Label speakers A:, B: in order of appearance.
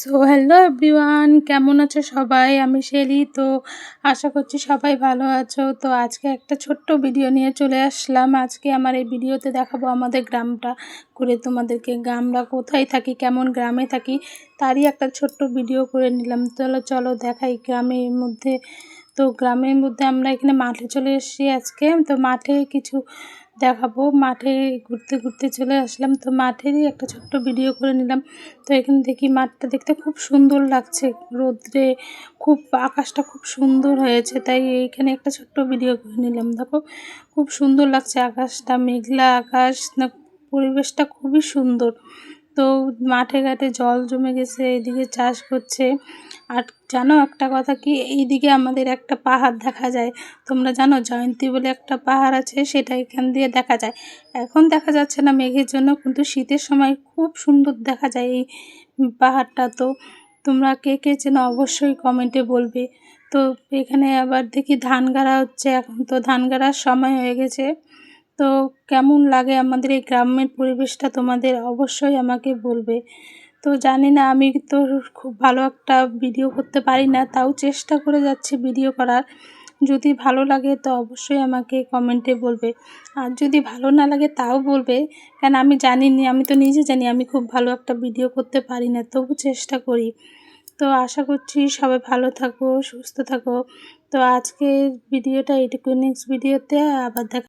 A: So hello everyone, কেমন আছো সবাই? আমি শেলি। তো আশা করছি সবাই ভালো আছো। তো আজকে একটা ছোট্ট ভিডিও নিয়ে চলে আসলাম। আজকে আমার এই ভিডিওতে দেখাবো আমাদের গ্রামটা ঘুরে তোমাদেরকে। আমরা কোথায় থাকি, কেমন গ্রামে থাকি, তারই একটা ছোট্ট ভিডিও করে নিলাম। চলো চলো দেখাই গ্রামের মধ্যে। তো গ্রামের মধ্যে আমরা এখানে মাঠে চলে এসেছি আজকে। তো মাঠে কিছু দেখাবো, মাঠে ঘুরতে ঘুরতে চলে আসলাম। তো মাঠেরই একটা ছোট্ট ভিডিও করে নিলাম। তো এখানে দেখি মাঠটা দেখতে খুব সুন্দর লাগছে রোদ্রে, খুব আকাশটা খুব সুন্দর হয়েছে, তাই এইখানে একটা ছোট্ট ভিডিও করে নিলাম। দেখো খুব সুন্দর লাগছে আকাশটা, মেঘলা আকাশ না, পরিবেশটা খুবই সুন্দর। তো মাঠে ঘাটে জল জমে গেছে, এদিকে চাষ করছে। আর জানো একটা কথা কি, এইদিকে আমাদের একটা পাহাড় দেখা যায়। তোমরা জানো জয়ন্তী বলে একটা পাহাড় আছে, সেটা এখান দিয়ে দেখা যায়। এখন দেখা যাচ্ছে না মেঘের জন্য, কিন্তু শীতের সময় খুব সুন্দর দেখা যায় এই পাহাড়টা। তো তোমরা কে কে চেনো অবশ্যই কমেন্টে বলবে। তো এখানে আবার দেখি ধান গাড়া হচ্ছে, এখন তো ধান গাড়ার সময় হয়ে গেছে। তো কেমন লাগে আমাদের এই গ্রামের পরিবেশটা তোমাদের অবশ্যই আমাকে বলবে। তো জানি না, আমি তো খুব ভালো একটা ভিডিও করতে পারি না, তাও চেষ্টা করে যাচ্ছি ভিডিও করার। যদি ভালো লাগে তো অবশ্যই আমাকে কমেন্টে বলবে, আর যদি ভালো না লাগে তাও বলবে। কেন আমি জানি না, আমি তো নিজে জানি আমি খুব ভালো একটা ভিডিও করতে পারি না, তবু চেষ্টা করি। তো আশা করছি সবাই ভালো থাকো, সুস্থ থাকো। তো আজকের ভিডিওটা এইটুকু, নেক্সট ভিডিওতে আবার দেখা।